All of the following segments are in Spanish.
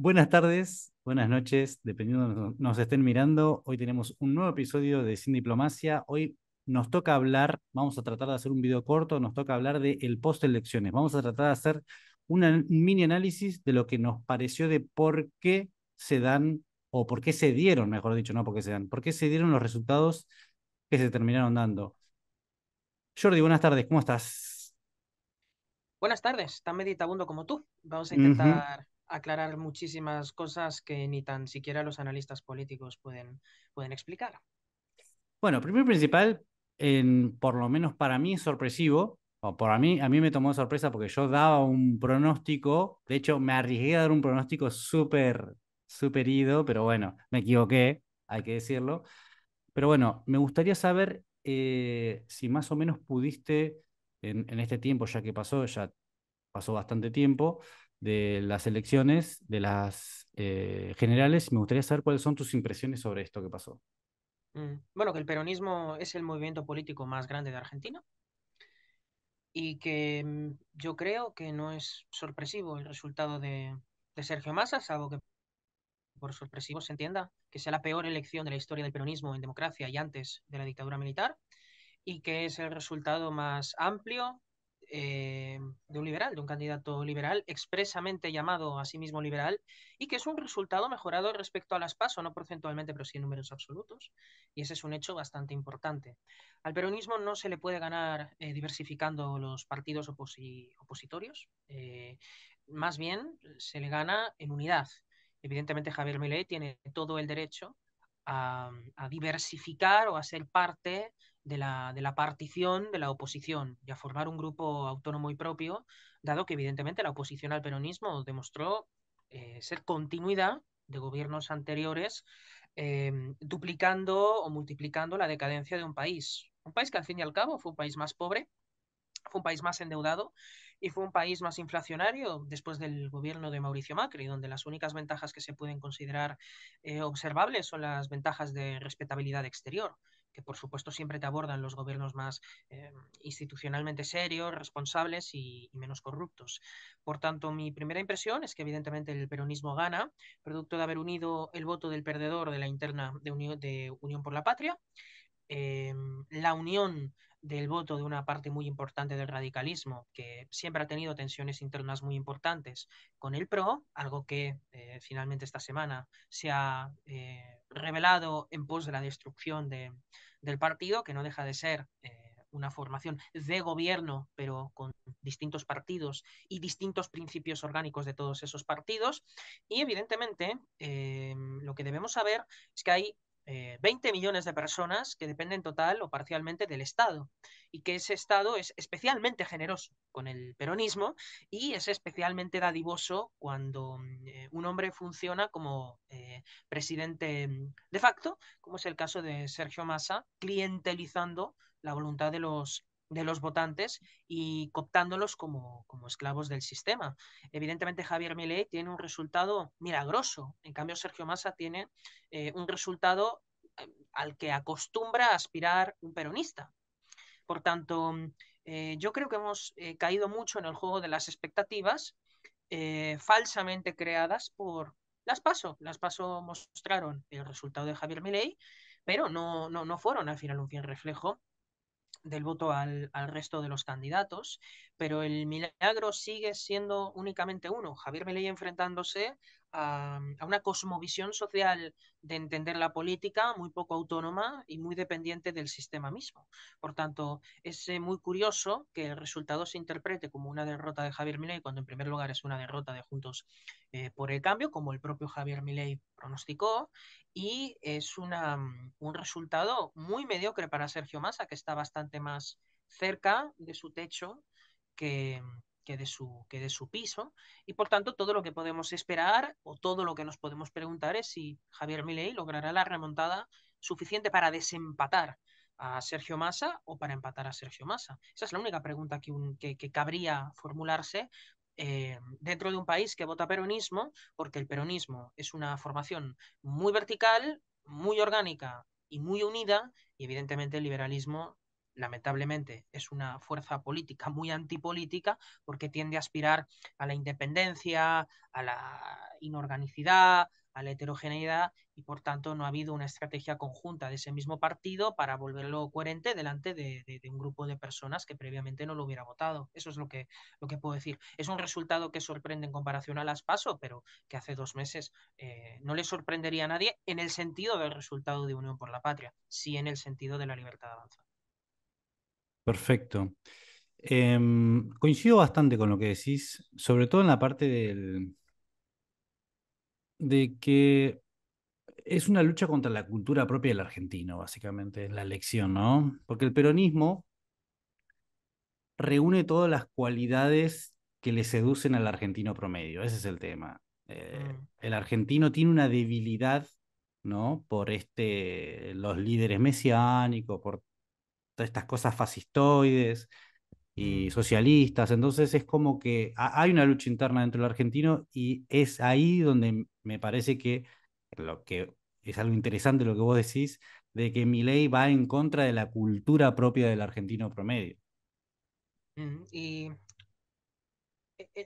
Buenas tardes, buenas noches, dependiendo de donde nos estén mirando. Hoy tenemos un nuevo episodio de Sin Diplomacia. Hoy nos toca hablar, vamos a tratar de hacer un video corto, nos toca hablar de el post-elecciones. Vamos a tratar de hacer un mini análisis de lo que nos pareció de por qué se dan, o por qué se dieron, mejor dicho, no por qué se dan, por qué se dieron los resultados que se terminaron dando. Jordi, buenas tardes, ¿cómo estás? Buenas tardes, tan meditabundo como tú. Vamos a Ujú. intentar aclarar muchísimas cosas que ni tan siquiera los analistas políticos pueden explicar. Bueno, primero y principal, por lo menos para mí es sorpresivo, o a mí me tomó de sorpresa porque yo daba un pronóstico, de hecho me arriesgué a dar un pronóstico súper ido, pero bueno, me equivoqué, hay que decirlo. Pero bueno, me gustaría saber si más o menos pudiste, en este tiempo ya pasó bastante tiempo, de las elecciones, de las generales, me gustaría saber cuáles son tus impresiones sobre esto que pasó. Bueno, que el peronismo es el movimiento político más grande de Argentina y que yo creo que no es sorpresivo el resultado de Sergio Massa, salvo que por sorpresivo se entienda que sea la peor elección de la historia del peronismo en democracia y antes de la dictadura militar, y que es el resultado más amplio de un liberal, de un candidato liberal, expresamente llamado a sí mismo liberal, y que es un resultado mejorado respecto a las PASO, no porcentualmente, pero sí en números absolutos. Y ese es un hecho bastante importante. Al peronismo no se le puede ganar diversificando los partidos opositorios, más bien se le gana en unidad. Evidentemente Javier Milei tiene todo el derecho a diversificar o a ser parte de la partición de la oposición y a formar un grupo autónomo y propio, dado que evidentemente la oposición al peronismo demostró ser continuidad de gobiernos anteriores, duplicando o multiplicando la decadencia de un país. Un país que al fin y al cabo fue un país más pobre, fue un país más endeudado y fue un país más inflacionario después del gobierno de Mauricio Macri, donde las únicas ventajas que se pueden considerar observables son las ventajas de respetabilidad exterior, que por supuesto siempre te abordan los gobiernos más institucionalmente serios, responsables y menos corruptos. Por tanto, mi primera impresión es que evidentemente el peronismo gana, producto de haber unido el voto del perdedor de la interna de Unión por la Patria, eh, la unión del voto de una parte muy importante del radicalismo, que siempre ha tenido tensiones internas muy importantes con el PRO, algo que finalmente esta semana se ha revelado en pos de la destrucción del partido, que no deja de ser una formación de gobierno, pero con distintos partidos y distintos principios orgánicos de todos esos partidos. Y evidentemente, lo que debemos saber es que hay 20 millones de personas que dependen total o parcialmente del Estado, y que ese Estado es especialmente generoso con el peronismo y es especialmente dadivoso cuando un hombre funciona como presidente de facto, como es el caso de Sergio Massa, clientelizando la voluntad de los votantes y cooptándolos como esclavos del sistema. Evidentemente Javier Milei tiene un resultado milagroso, en cambio Sergio Massa tiene un resultado al que acostumbra a aspirar un peronista. Por tanto, yo creo que hemos caído mucho en el juego de las expectativas falsamente creadas por las PASO. Las PASO mostraron el resultado de Javier Milei, pero no fueron al final un fiel reflejo del voto al resto de los candidatos, pero el milagro sigue siendo únicamente uno, Javier Milei enfrentándose a una cosmovisión social de entender la política muy poco autónoma y muy dependiente del sistema mismo. Por tanto, es muy curioso que el resultado se interprete como una derrota de Javier Milei, cuando en primer lugar es una derrota de Juntos por el Cambio, como el propio Javier Milei pronosticó, y es un resultado muy mediocre para Sergio Massa, que está bastante más cerca de su techo que, que de su piso, y por tanto todo lo que podemos esperar o todo lo que nos podemos preguntar es si Javier Milei logrará la remontada suficiente para desempatar a Sergio Massa o para empatar a Sergio Massa. Esa es la única pregunta que cabría formularse dentro de un país que vota peronismo, porque el peronismo es una formación muy vertical, muy orgánica y muy unida, y evidentemente el liberalismo lamentablemente es una fuerza política muy antipolítica porque tiende a aspirar a la independencia, a la inorganicidad, a la heterogeneidad y por tanto no ha habido una estrategia conjunta de ese mismo partido para volverlo coherente delante de un grupo de personas que previamente no lo hubiera votado. Eso es lo que puedo decir. Es un resultado que sorprende en comparación a las PASO, pero que hace 2 meses no le sorprendería a nadie en el sentido del resultado de Unión por la Patria, sí en el sentido de la libertad de avanza. Perfecto. Coincido bastante con lo que decís, sobre todo en la parte de que es una lucha contra la cultura propia del argentino, básicamente, en la elección, ¿no? Porque el peronismo reúne todas las cualidades que le seducen al argentino promedio, ese es el tema. Mm, El argentino tiene una debilidad, ¿no? Por los líderes mesiánicos, por todas estas cosas fascistoides y mm, socialistas. Entonces es como que hay una lucha interna dentro del argentino y es ahí donde me parece que lo que es algo interesante lo que vos decís, de que Milei va en contra de la cultura propia del argentino promedio. Y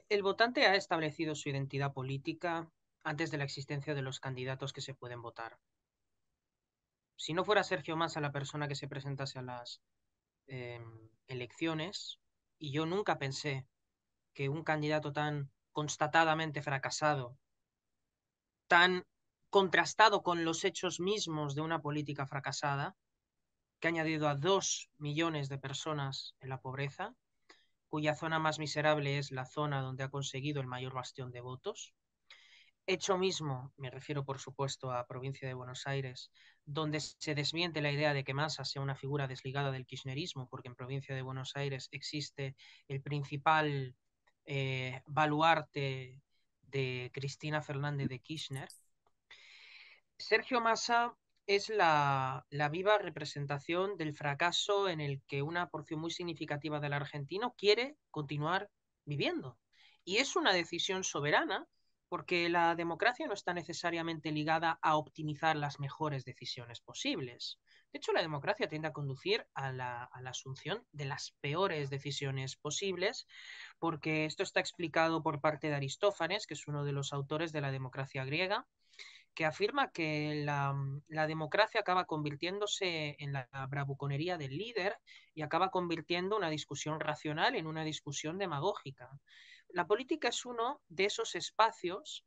el votante ha establecido su identidad política antes de la existencia de los candidatos que se pueden votar. Si no fuera Sergio Massa la persona que se presentase a las eh, elecciones, y yo nunca pensé que un candidato tan constatadamente fracasado, tan contrastado con los hechos mismos de una política fracasada, que ha añadido a 2 millones de personas en la pobreza, cuya zona más miserable es la zona donde ha conseguido el mayor bastión de votos. Hecho mismo, me refiero por supuesto a provincia de Buenos Aires, donde se desmiente la idea de que Massa sea una figura desligada del kirchnerismo, porque en provincia de Buenos Aires existe el principal baluarte de Cristina Fernández de Kirchner. Sergio Massa es la viva representación del fracaso en el que una porción muy significativa del argentino quiere continuar viviendo. Y es una decisión soberana porque la democracia no está necesariamente ligada a optimizar las mejores decisiones posibles. De hecho, la democracia tiende a conducir a la asunción de las peores decisiones posibles, porque esto está explicado por parte de Aristófanes, que es uno de los autores de la democracia griega, que afirma que la democracia acaba convirtiéndose en la bravuconería del líder y acaba convirtiendo una discusión racional en una discusión demagógica. La política es uno de esos espacios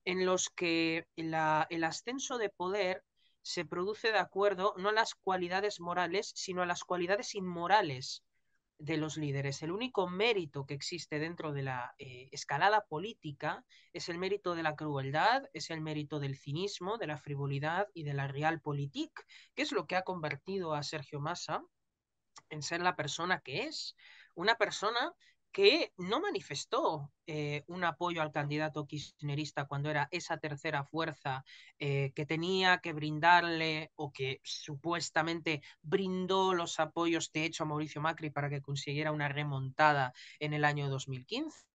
en los que el ascenso de poder se produce de acuerdo no a las cualidades morales, sino a las cualidades inmorales de los líderes. El único mérito que existe dentro de la escalada política es el mérito de la crueldad, es el mérito del cinismo, de la frivolidad y de la realpolitik, que es lo que ha convertido a Sergio Massa en ser la persona que es. Una persona que no manifestó un apoyo al candidato kirchnerista cuando era esa tercera fuerza que tenía que brindarle o que supuestamente brindó los apoyos de hecho a Mauricio Macri para que consiguiera una remontada en el año 2015.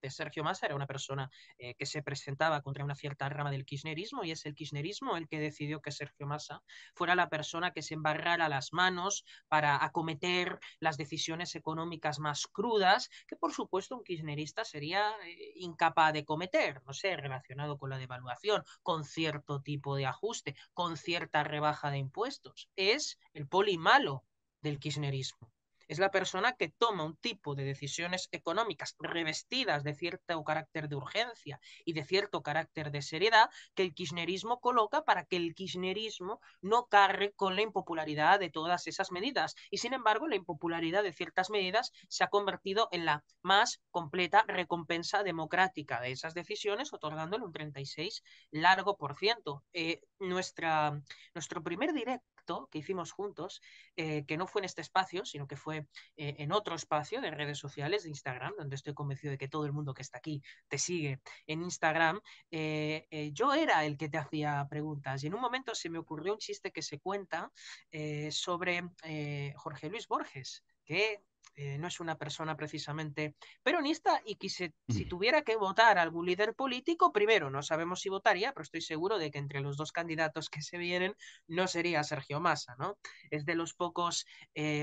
Sergio Massa era una persona que se presentaba contra una cierta rama del kirchnerismo y es el kirchnerismo el que decidió que Sergio Massa fuera la persona que se embarrara las manos para acometer las decisiones económicas más crudas que por supuesto un kirchnerista sería incapaz de cometer, no sé, relacionado con la devaluación, con cierto tipo de ajuste, con cierta rebaja de impuestos. Es el poli malo del kirchnerismo. Es la persona que toma un tipo de decisiones económicas revestidas de cierto carácter de urgencia y de cierto carácter de seriedad que el kirchnerismo coloca para que el kirchnerismo no cargue con la impopularidad de todas esas medidas. Y sin embargo, la impopularidad de ciertas medidas se ha convertido en la más completa recompensa democrática de esas decisiones, otorgándole un 36 largo por ciento. Nuestro primer directo que hicimos juntos, que no fue en este espacio, sino que fue en otro espacio de redes sociales, de Instagram, donde estoy convencido de que todo el mundo que está aquí te sigue en Instagram, yo era el que te hacía preguntas y en un momento se me ocurrió un chiste que se cuenta sobre Jorge Luis Borges, que no es una persona precisamente peronista y que si tuviera que votar a algún líder político, primero no sabemos si votaría, pero estoy seguro de que entre los dos candidatos que se vienen no sería Sergio Massa, ¿no? Es de los pocos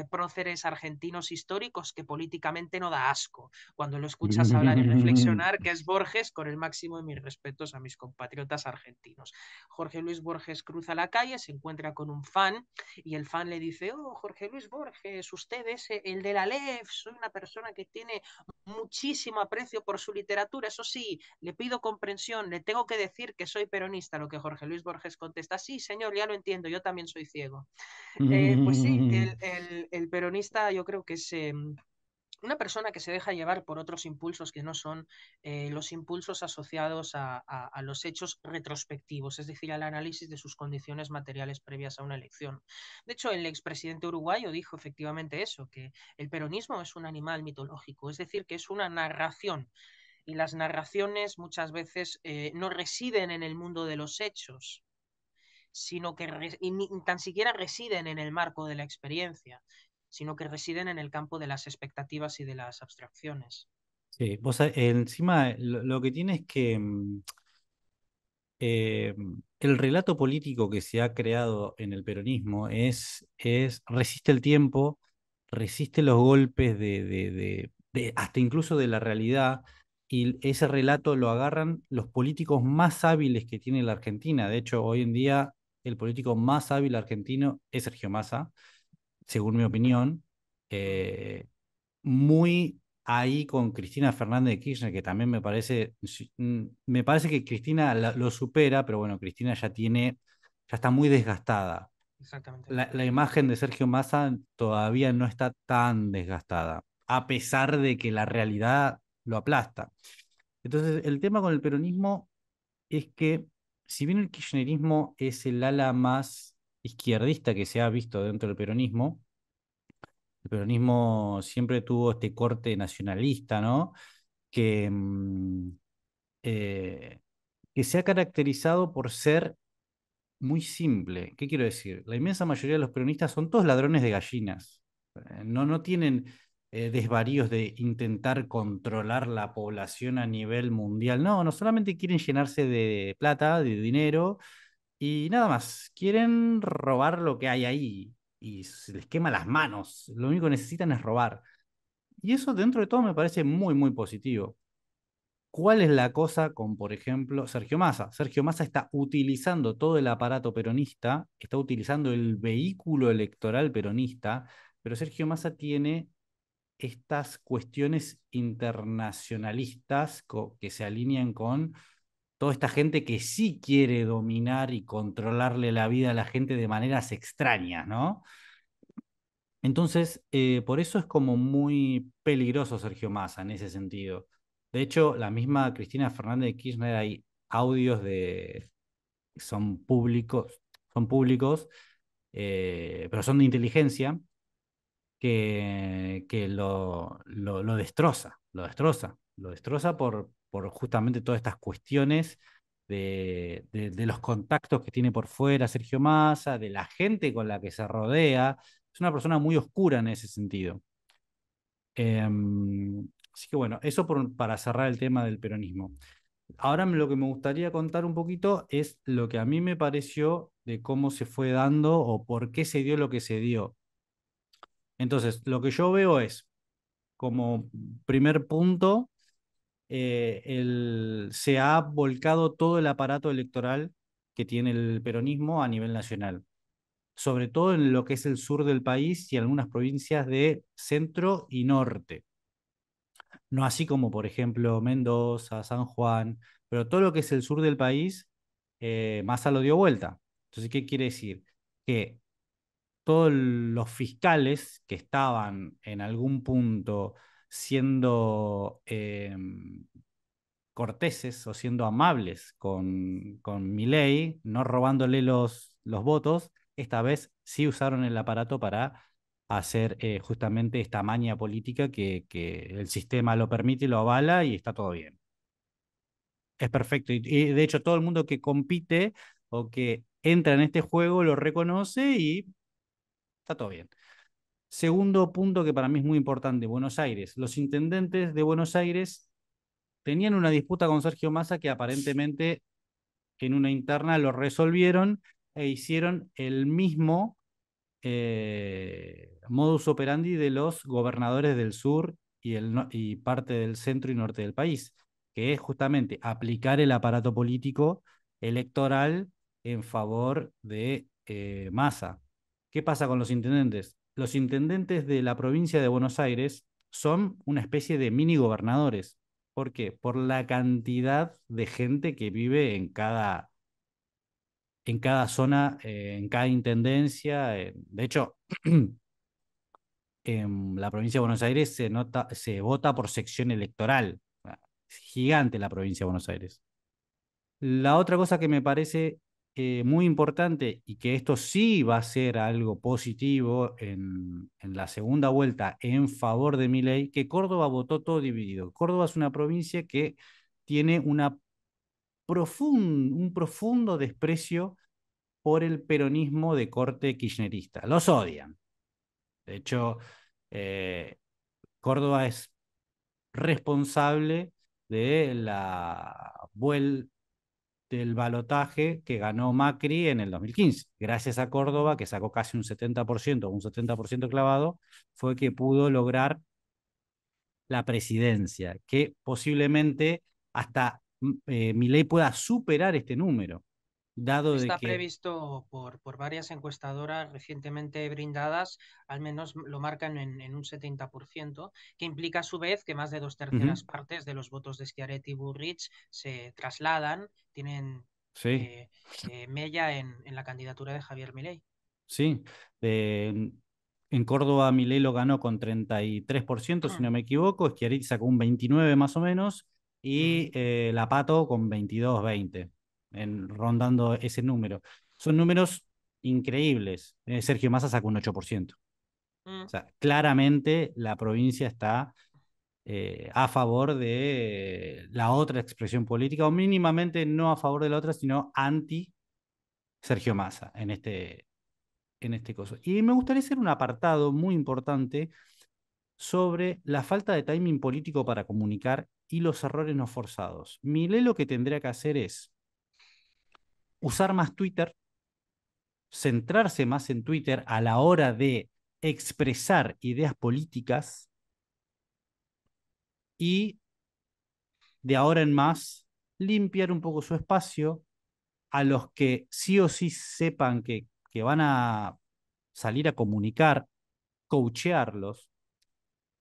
próceres argentinos históricos que políticamente no da asco cuando lo escuchas hablar y reflexionar, que es Borges, con el máximo de mis respetos a mis compatriotas argentinos. Jorge Luis Borges cruza la calle, se encuentra con un fan y el fan le dice, oh, Jorge Luis Borges, usted es el de la LEF, soy una persona que tiene muchísimo aprecio por su literatura, eso sí, le pido comprensión, le tengo que decir que soy peronista, lo que Jorge Luis Borges contesta, sí, señor, ya lo entiendo, yo también soy ciego. Pues sí, el peronista yo creo que es una persona que se deja llevar por otros impulsos que no son los impulsos asociados a los hechos retrospectivos, es decir, al análisis de sus condiciones materiales previas a una elección. De hecho, el expresidente uruguayo dijo efectivamente eso, que el peronismo es un animal mitológico, es decir, que es una narración. Y las narraciones muchas veces no residen en el mundo de los hechos, sino que ni tan siquiera residen en el marco de la experiencia, sino que residen en el campo de las expectativas y de las abstracciones. Sí, encima lo que tiene es que eh, el relato político que se ha creado en el peronismo resiste el tiempo, resiste los golpes hasta incluso de la realidad, y ese relato lo agarran los políticos más hábiles que tiene la Argentina. De hecho, hoy en día el político más hábil argentino es Sergio Massa, según mi opinión. Mm, Eh, Muy ahí con Cristina Fernández de Kirchner, que también me parece que Cristina lo supera, pero bueno, Cristina ya está muy desgastada. exactamente. La imagen de Sergio Massa todavía no está tan desgastada, a pesar de que la realidad lo aplasta. Entonces, el tema con el peronismo es que, si bien el kirchnerismo es el ala más izquierdista que se ha visto dentro del peronismo, el peronismo siempre tuvo este corte nacionalista, ¿no? Que, eh, que se ha caracterizado por ser muy simple. ¿Qué quiero decir? La inmensa mayoría de los peronistas son todos ladrones de gallinas. No tienen desvaríos de intentar controlar la población a nivel mundial. No, no solamente quieren llenarse de plata, de dinero y nada más. Quieren robar lo que hay ahí y se les quema las manos. Lo único que necesitan es robar. Y eso dentro de todo me parece muy, muy positivo. ¿Cuál es la cosa con, por ejemplo, Sergio Massa? Sergio Massa está utilizando todo el aparato peronista, está utilizando el vehículo electoral peronista, pero Sergio Massa tiene estas cuestiones internacionalistas que se alinean con toda esta gente que sí quiere dominar y controlarle la vida a la gente de maneras extrañas, ¿no? Entonces, por eso es como muy peligroso Sergio Massa en ese sentido. De hecho, la misma Cristina Fernández de Kirchner, hay audios que son públicos, pero son de inteligencia, que lo destroza, lo destroza por justamente todas estas cuestiones de los contactos que tiene por fuera Sergio Massa, de la gente con la que se rodea. Es una persona muy oscura en ese sentido. Así que bueno, eso para cerrar el tema del peronismo. Ahora lo que me gustaría contar un poquito es lo que a mí me pareció de cómo se fue dando o por qué se dio lo que se dio. Entonces, lo que yo veo es, como primer punto, se ha volcado todo el aparato electoral que tiene el peronismo a nivel nacional, sobre todo en lo que es el sur del país y algunas provincias de centro y norte. No así como, por ejemplo, Mendoza, San Juan, pero todo lo que es el sur del país, Massa lo dio vuelta. Entonces, ¿qué quiere decir? Que todos los fiscales que estaban en algún punto siendo corteses o siendo amables con Milei, no robándole los votos, esta vez sí usaron el aparato para hacer justamente esta maña política que el sistema lo permite y lo avala y está todo bien. Es perfecto. Y de hecho todo el mundo que compite o que entra en este juego lo reconoce y está todo bien. Segundo punto que para mí es muy importante, Buenos Aires. Los intendentes de Buenos Aires tenían una disputa con Sergio Massa que aparentemente en una interna lo resolvieron e hicieron el mismo modus operandi de los gobernadores del sur y parte del centro y norte del país, que es justamente aplicar el aparato político electoral en favor de Massa. ¿Qué pasa con los intendentes? Los intendentes de la provincia de Buenos Aires son una especie de mini gobernadores. ¿Por qué? Por la cantidad de gente que vive en cada zona, en cada intendencia. De hecho, en la provincia de Buenos Aires se vota por sección electoral. Es gigante la provincia de Buenos Aires. La otra cosa que me parece muy importante y que esto sí va a ser algo positivo en la segunda vuelta en favor de Milei, que Córdoba votó todo dividido. Córdoba es una provincia que tiene un profundo desprecio por el peronismo de corte kirchnerista. Los odian. De hecho, eh, Córdoba es responsable de del balotaje que ganó Macri en el 2015. Gracias a Córdoba, que sacó casi un 70%, un 70% clavado, fue que pudo lograr la presidencia, que posiblemente hasta Milei pueda superar este número, dado de Está que... previsto por varias encuestadoras recientemente brindadas, al menos lo marcan en un 70%, que implica a su vez que más de dos Ujú, terceras partes de los votos de Schiaretti y Burrich se trasladan, tienen sí. mella en la candidatura de Javier Milei. Sí, en Córdoba Milei lo ganó con 33%, si no me equivoco, Schiaretti sacó un 29 más o menos, Mm, y La Pato con 22, 20, rondando ese número. Son números increíbles. Sergio Massa sacó un 8%. O mm. sea, claramente la provincia está a favor de la otra expresión política, o mínimamente no a favor de la otra, sino anti Sergio Massa en este caso. Y me gustaría hacer un apartado muy importante sobre la falta de timing político para comunicar y los errores no forzados. Milei lo que tendría que hacer es usar más Twitter, centrarse más en Twitter a la hora de expresar ideas políticas y de ahora en más limpiar un poco su espacio a los que sí o sí sepan que van a salir a comunicar, coachearlos.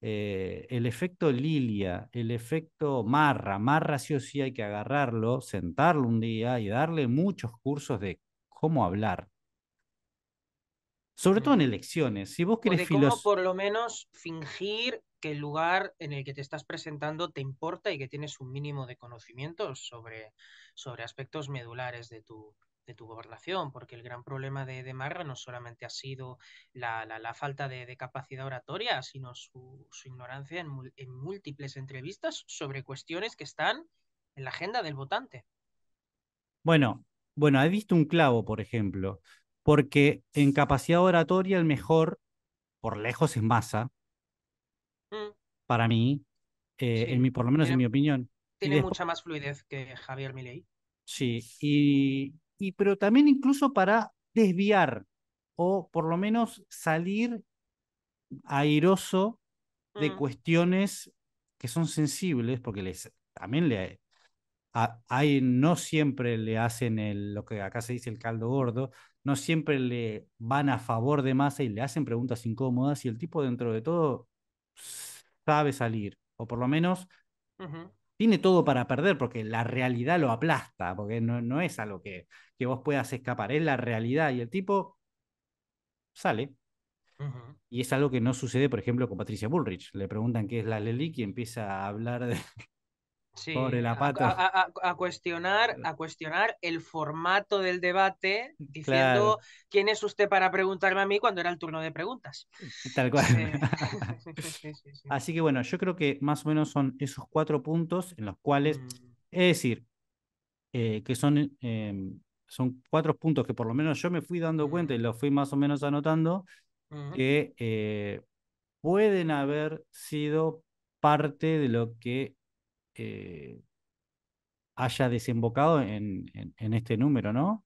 El efecto Lilia, el efecto Marra. Marra sí o sí hay que agarrarlo, sentarlo un día y darle muchos cursos de cómo hablar. Sobre todo en Mm. elecciones. Si vos O querés de cómo por lo menos fingir que el lugar en el que te estás presentando te importa y que tienes un mínimo de conocimientos sobre aspectos medulares de tu gobernación, porque el gran problema de Marra no solamente ha sido la falta de capacidad oratoria, sino su ignorancia en múltiples entrevistas sobre cuestiones que están en la agenda del votante. bueno, bueno, he visto un clavo, por ejemplo, porque en capacidad oratoria el mejor, por lejos, es Massa, Mm, para mí, sí, por lo menos en mi opinión. Y tiene después, mucha más fluidez que Javier Milei. sí, pero también incluso para desviar o por lo menos salir airoso de Mm, cuestiones que son sensibles, porque también no siempre le hacen lo que acá se dice el caldo gordo, no siempre le van a favor de Massa y le hacen preguntas incómodas y el tipo dentro de todo sabe salir, o por lo menos ujú, tiene todo para perder, porque la realidad lo aplasta, porque no es algo que vos puedas escapar, es la realidad y el tipo sale. ujú. Y es algo que no sucede, por ejemplo, con Patricia Bullrich. Le preguntan qué es la Lelic y empieza a hablar de Sí, pobre la pato. a cuestionar el formato del debate, Claro, diciendo quién es usted para preguntarme a mí cuando era el turno de preguntas. tal cual. Sí, sí, sí, sí. Así que bueno, yo creo que más o menos son esos 4 puntos en los cuales, Mm, es decir, que son 4 puntos que por lo menos yo me fui dando cuenta y mm, los fui más o menos anotando, Ujú. que pueden haber sido parte de lo que eh, haya desembocado en este número, ¿no?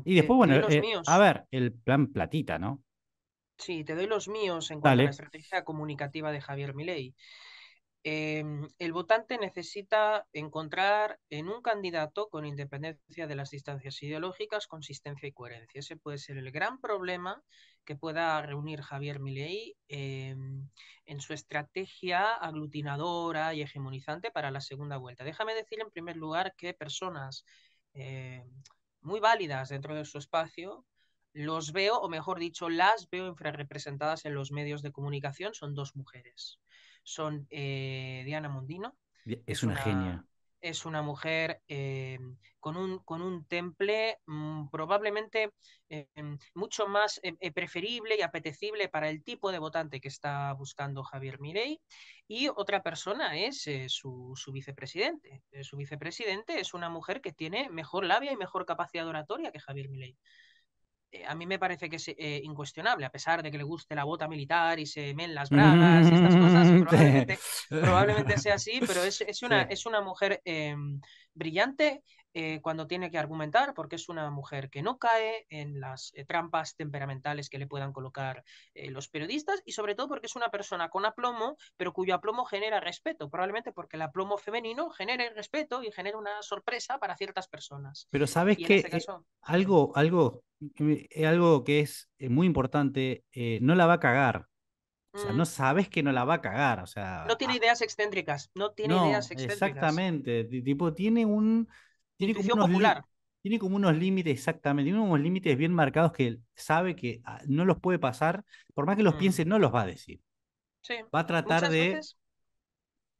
Y después, Te bueno, doy los a míos. ver, el plan platita, ¿no? Sí, te doy los míos en cuanto a la Dale. estrategia comunicativa de Javier Milei. El votante necesita encontrar en un candidato, con independencia de las distancias ideológicas, consistencia y coherencia. Ese puede ser el gran problema que pueda reunir Javier Milei en su estrategia aglutinadora y hegemonizante para la segunda vuelta. Déjame decir en primer lugar que personas eh, muy válidas dentro de su espacio los veo, o mejor dicho, las veo infrarrepresentadas en los medios de comunicación. Son dos mujeres. Son Diana Mondino, Es es una genia. es una mujer con un temple probablemente mucho más preferible y apetecible para el tipo de votante que está buscando Javier Milei. Y otra persona es su vicepresidente. Su vicepresidente es una mujer que tiene mejor labia y mejor capacidad oratoria que Javier Milei. A mí me parece que es incuestionable, a pesar de que le guste la bota militar y se men las bragas y estas cosas, probablemente sea así, pero Sí. es una mujer brillante cuando tiene que argumentar, porque es una mujer que no cae en las trampas temperamentales que le puedan colocar los periodistas, y sobre todo porque es una persona con aplomo, pero cuyo aplomo genera respeto, probablemente porque el aplomo femenino genere respeto y genera una sorpresa para ciertas personas. Pero sabes Y en que este caso, sí. algo que es muy importante, no la va a cagar. O sea, no Mm, sabes que no la va a cagar. O sea, No tiene ideas excéntricas, no tiene ideas no, excéntricas. exactamente. Tipo, tiene como Intuición popular. tiene como unos límites, exactamente, tiene unos límites bien marcados que sabe que no los puede pasar, por más que los Mm, piense, no los va a decir. Sí, Va a tratar muchas de. veces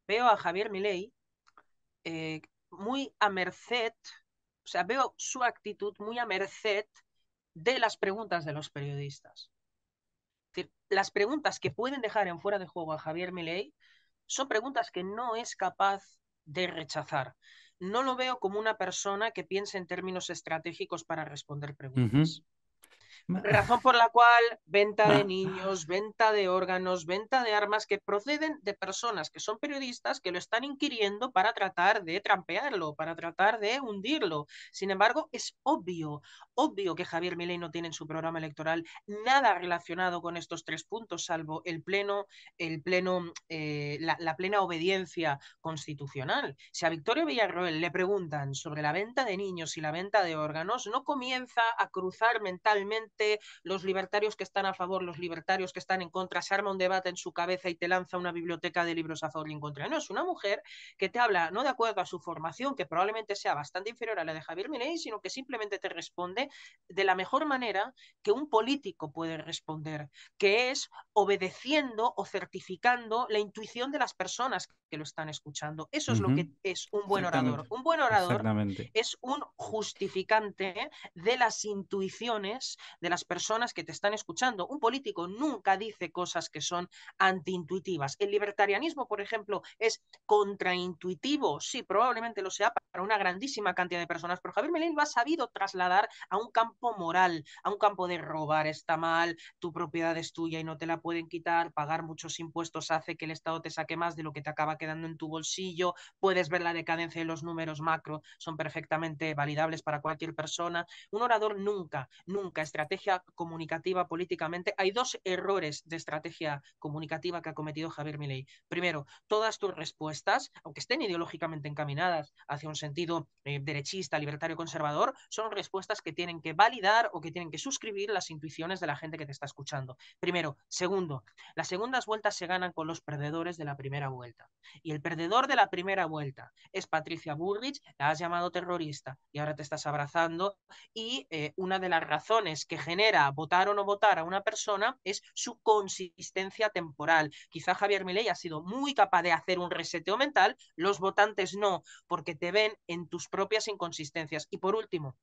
veo a Javier Milei muy a merced, o sea, veo su actitud muy a merced de las preguntas de los periodistas. Es decir, las preguntas que pueden dejar en fuera de juego a Javier Milei son preguntas que no es capaz de rechazar. No lo veo como una persona que piense en términos estratégicos para responder Ujú. preguntas. Razón por la cual venta de niños, venta de órganos, venta de armas que proceden de personas que son periodistas que lo están inquiriendo para tratar de trampearlo, para tratar de hundirlo. Sin embargo, es obvio que Javier Milei no tiene en su programa electoral nada relacionado con estos tres puntos, salvo la plena obediencia constitucional. Si a Victoria Villarroel le preguntan sobre la venta de niños y la venta de órganos, no comienza a cruzar mentalmente los libertarios que están a favor, los libertarios que están en contra, se arma un debate en su cabeza y te lanza una biblioteca de libros a favor y en contra. No, es una mujer que te habla no de acuerdo a su formación, que probablemente sea bastante inferior a la de Javier Milei, sino que simplemente te responde de la mejor manera que un político puede responder, que es obedeciendo o certificando la intuición de las personas que lo están escuchando. Eso es lo Ujú. que es un buen Exactamente. orador. Un buen orador Exactamente. es un justificante de las intuiciones de las personas que te están escuchando. Un político nunca dice cosas que son antiintuitivas. El libertarianismo, por ejemplo, es contraintuitivo. Sí, probablemente lo sea para una grandísima cantidad de personas, pero Javier Milei lo ha sabido trasladar a un campo moral, a un campo de robar está mal, tu propiedad es tuya y no te la pueden quitar, pagar muchos impuestos hace que el Estado te saque más de lo que te acaba quedando en tu bolsillo, puedes ver la decadencia de los números macro, son perfectamente validables para cualquier persona. Un orador nunca, estrategia comunicativa políticamente. Hay dos errores de estrategia comunicativa que ha cometido Javier Milei. Primero, todas tus respuestas, aunque estén ideológicamente encaminadas hacia un sentido derechista, libertario, conservador, son respuestas que tienen que validar o que tienen que suscribir las intuiciones de la gente que te está escuchando. Primero. Segundo, las segundas vueltas se ganan con los perdedores de la primera vuelta. Y el perdedor de la primera vuelta es Patricia Bullrich, la has llamado terrorista y ahora te estás abrazando. Y una de las razones que genera votar o no votar a una persona es su consistencia temporal. Quizá Javier Milei ha sido muy capaz de hacer un reseteo mental, los votantes no, porque te ven en tus propias inconsistencias. Y por último,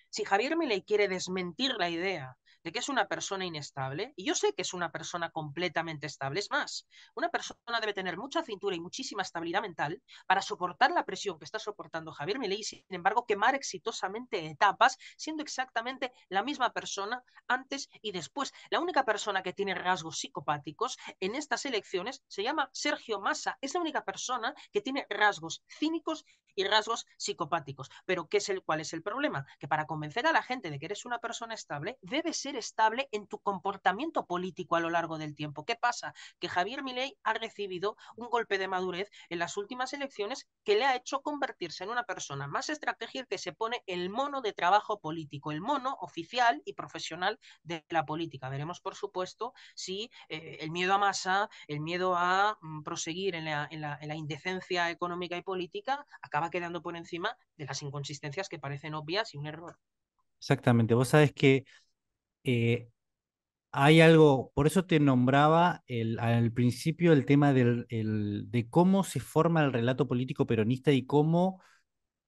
si Javier Milei quiere desmentir la idea de que es una persona inestable, y yo sé que es una persona completamente estable. Es más, una persona debe tener mucha cintura y muchísima estabilidad mental para soportar la presión que está soportando Javier Milei y, sin embargo, quemar exitosamente etapas, siendo exactamente la misma persona antes y después. La única persona que tiene rasgos psicopáticos en estas elecciones se llama Sergio Massa. Es la única persona que tiene rasgos cínicos y rasgos psicopáticos. Pero ¿cuál es el problema? Que para convencer a la gente de que eres una persona estable, debes ser estable en tu comportamiento político a lo largo del tiempo. ¿Qué pasa? Que Javier Milei ha recibido un golpe de madurez en las últimas elecciones que le ha hecho convertirse en una persona más estratégica que se pone el mono de trabajo político, el mono oficial y profesional de la política. Veremos, por supuesto, si el miedo a Massa, el miedo a proseguir en la indecencia económica y política, acaba quedando por encima de las inconsistencias que parecen obvias y un error. Exactamente, vos sabés que eh, hay algo, por eso te nombraba al principio el tema de cómo se forma el relato político peronista y cómo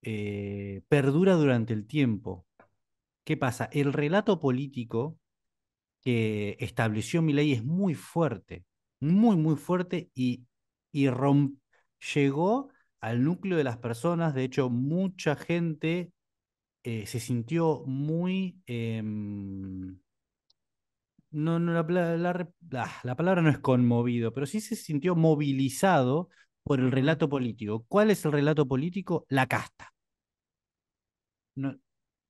perdura durante el tiempo. ¿Qué pasa? El relato político que estableció Milei es muy fuerte, muy, muy fuerte y llegó al núcleo de las personas. De hecho, mucha gente se sintió muy... no, no, la palabra no es conmovido, pero sí se sintió movilizado por el Uh -huh, relato político. ¿Cuál es el relato político? La casta. No,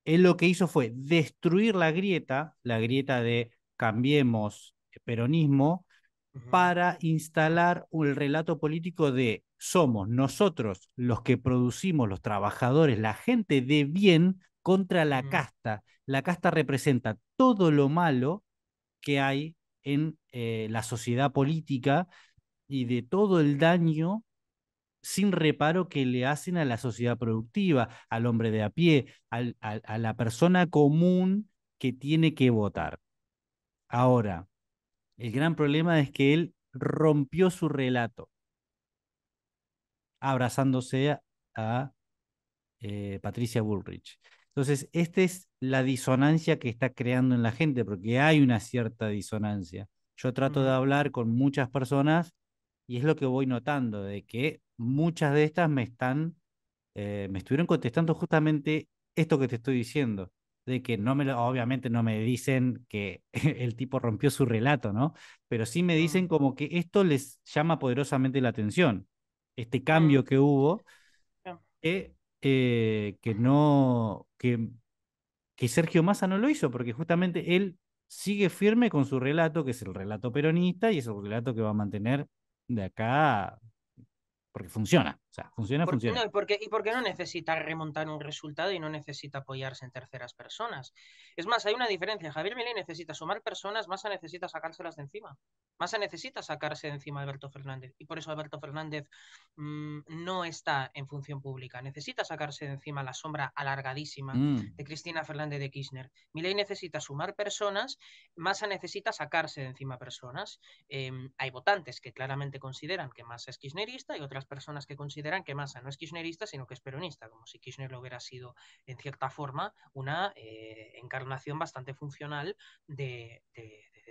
él lo que hizo fue destruir la grieta de Cambiemos peronismo, uh -huh, para instalar el relato político de somos nosotros los que producimos, los trabajadores, la gente de bien contra uh la -huh. casta. La casta representa todo lo malo que hay en la sociedad política y de todo el daño sin reparo que le hacen a la sociedad productiva, al hombre de a pie, a la persona común que tiene que votar. Ahora, el gran problema es que él rompió su relato, abrazándose a Patricia Bullrich. Entonces, esta es la disonancia que está creando en la gente, porque hay una cierta disonancia. Yo Uh trato de -huh. hablar con muchas personas y es lo que voy notando, de que muchas de estas me estuvieron contestando justamente esto que te estoy diciendo, de que obviamente no me dicen que el tipo rompió su relato, ¿no? Pero sí me dicen como que esto les llama poderosamente la atención, este Uh -huh. cambio que hubo, que no, que Sergio Massa no lo hizo, porque justamente él sigue firme con su relato, que es el relato peronista, y es el relato que va a mantener de acá, porque funciona, o sea, funciona, No, funciona. y porque no necesita remontar un resultado y no necesita apoyarse en terceras personas. Es más, hay una diferencia. Javier Milei necesita sumar personas, Massa necesita sacárselas de encima. Massa necesita sacarse de encima a Alberto Fernández. Y por eso Alberto Fernández no está en función pública. Necesita sacarse de encima la sombra alargadísima Mm, de Cristina Fernández de Kirchner. Milei necesita sumar personas, Massa necesita sacarse de encima personas. Hay votantes que claramente consideran que Massa es kirchnerista y otras personas que consideran que Massa no es kirchnerista, sino que es peronista, como si Kirchner lo hubiera sido, en cierta forma, una encarnación bastante funcional de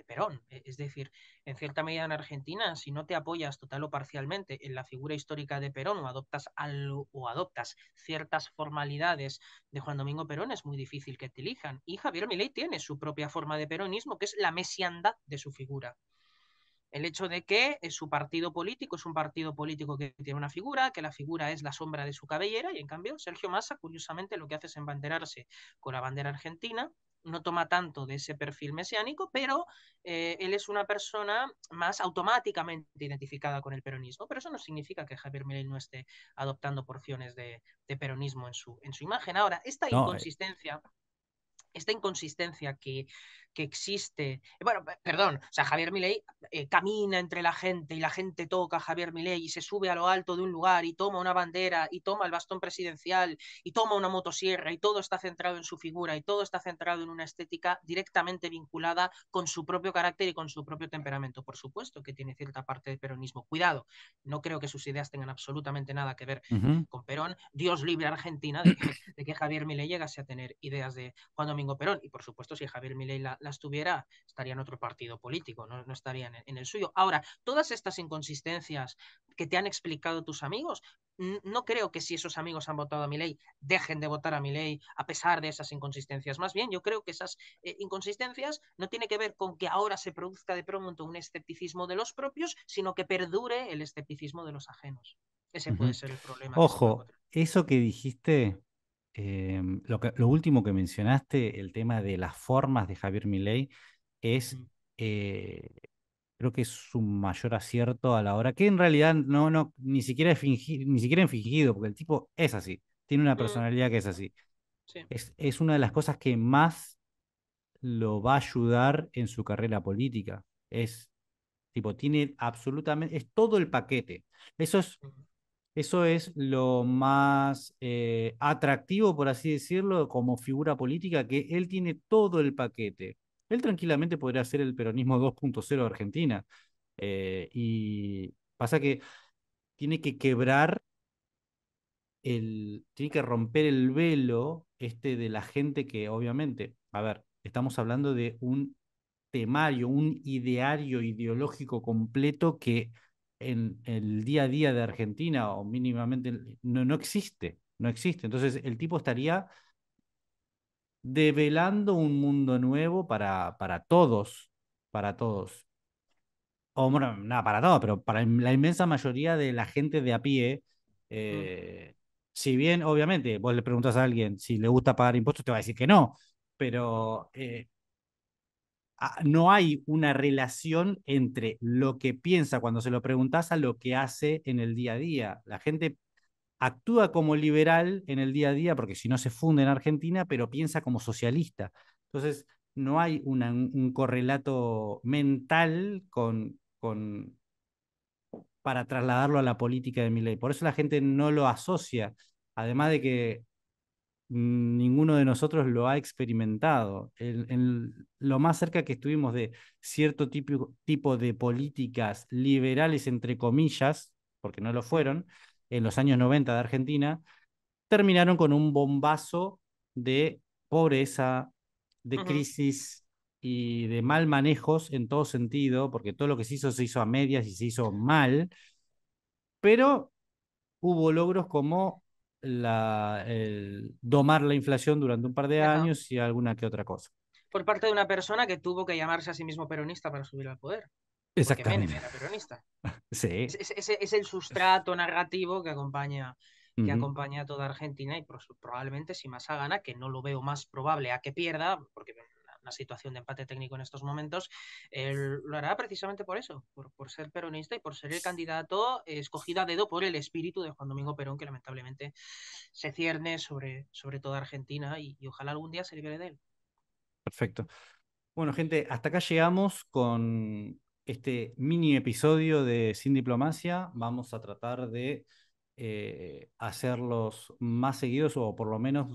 Perón. Es decir, en cierta medida en Argentina, si no te apoyas total o parcialmente en la figura histórica de Perón o adoptas ciertas formalidades de Juan Domingo Perón, es muy difícil que te elijan. Y Javier Milei tiene su propia forma de peronismo, que es la mesiandad de su figura. El hecho de que su partido político es un partido político que tiene una figura, que la figura es la sombra de su cabellera, y en cambio Sergio Massa, curiosamente, lo que hace es embanderarse con la bandera argentina, no toma tanto de ese perfil mesiánico, pero él es una persona más automáticamente identificada con el peronismo, pero eso no significa que Javier Milei no esté adoptando porciones de peronismo en su imagen. Ahora, esta no, inconsistencia que existe. Bueno, perdón, o sea, Javier Milei camina entre la gente y la gente toca a Javier Milei y se sube a lo alto de un lugar y toma una bandera y toma el bastón presidencial y toma una motosierra y todo está centrado en su figura y todo está centrado en una estética directamente vinculada con su propio carácter y con su propio temperamento. Por supuesto que tiene cierta parte de peronismo. Cuidado, no creo que sus ideas tengan absolutamente nada que ver Ujú, con Perón. Dios libre a Argentina de que Javier Milei llegase a tener ideas de Juan Domingo Perón. Y por supuesto, si Javier Milei las tuviera, estaría en otro partido político, no estaría en el suyo. Ahora, todas estas inconsistencias que te han explicado tus amigos, no creo que si esos amigos han votado a Milei, dejen de votar a Milei a pesar de esas inconsistencias. Más bien, yo creo que esas inconsistencias no tiene que ver con que ahora se produzca de pronto un escepticismo de los propios, sino que perdure el escepticismo de los ajenos. Ese puede ujú. ser el problema que se puede Ojo, encontrar. eso que dijiste, lo último que mencionaste, el tema de las formas de Javier Milei, es, Mm, eh, creo que es su mayor acierto a la hora, que en realidad no, ni siquiera es fingido, ni siquiera es fingido, porque el tipo es así, tiene una mm, personalidad que es así. sí. Es una de las cosas que más lo va a ayudar en su carrera política. Es, tipo, tiene absolutamente, es todo el paquete. Eso es Mm, Eso es lo más atractivo, por así decirlo, como figura política, que él tiene todo el paquete. Él tranquilamente podría ser el peronismo 2.0 de Argentina. Y pasa que tiene que quebrar tiene que romper el velo este de la gente que obviamente, a ver, estamos hablando de un temario, un ideario ideológico completo que en el día a día de Argentina o mínimamente no existe, no existe. Entonces el tipo estaría develando un mundo nuevo para todos, para todos. O bueno, nada, para todos, pero para la inmensa mayoría de la gente de a pie, mm, eh, si bien obviamente vos le preguntas a alguien si le gusta pagar impuestos, te va a decir que no, pero no hay una relación entre lo que piensa cuando se lo preguntas a lo que hace en el día a día. La gente actúa como liberal en el día a día porque si no se funde en Argentina, pero piensa como socialista. Entonces, no hay un correlato mental para trasladarlo a la política de Milei. Por eso la gente no lo asocia. Además de que ninguno de nosotros lo ha experimentado. Lo más cerca que estuvimos de cierto tipo de políticas liberales, entre comillas, porque no lo mm, fueron, en los años 90 de Argentina, terminaron con un bombazo de pobreza, de ujú. crisis y de mal manejos en todo sentido, porque todo lo que se hizo a medias y se hizo mal, pero hubo logros como el domar la inflación durante un par de Ajá. años y alguna que otra cosa. Por parte de una persona que tuvo que llamarse a sí mismo peronista para subir al poder, porque Menem Exactamente. era peronista. Sí. Es el sustrato narrativo que Ujú. acompaña a toda Argentina y probablemente si Massa gana, que no lo veo más probable a que pierda, porque una situación de empate técnico en estos momentos, él lo hará precisamente por eso, por ser peronista y por ser el candidato escogido a dedo por el espíritu de Juan Domingo Perón, que lamentablemente se cierne sobre toda Argentina y ojalá algún día se libere de él. Perfecto. Bueno, gente, hasta acá llegamos con este mini episodio de Sin Diplomacia. Vamos a tratar de hacerlos más seguidos o por lo menos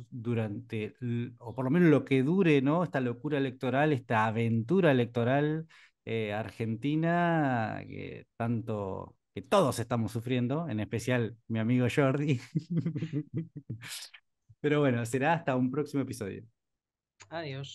o por lo menos lo que dure, ¿no? Esta locura electoral, esta aventura electoral argentina que todos estamos sufriendo, en especial mi amigo Jordi. Pero bueno, será hasta un próximo episodio. Adiós.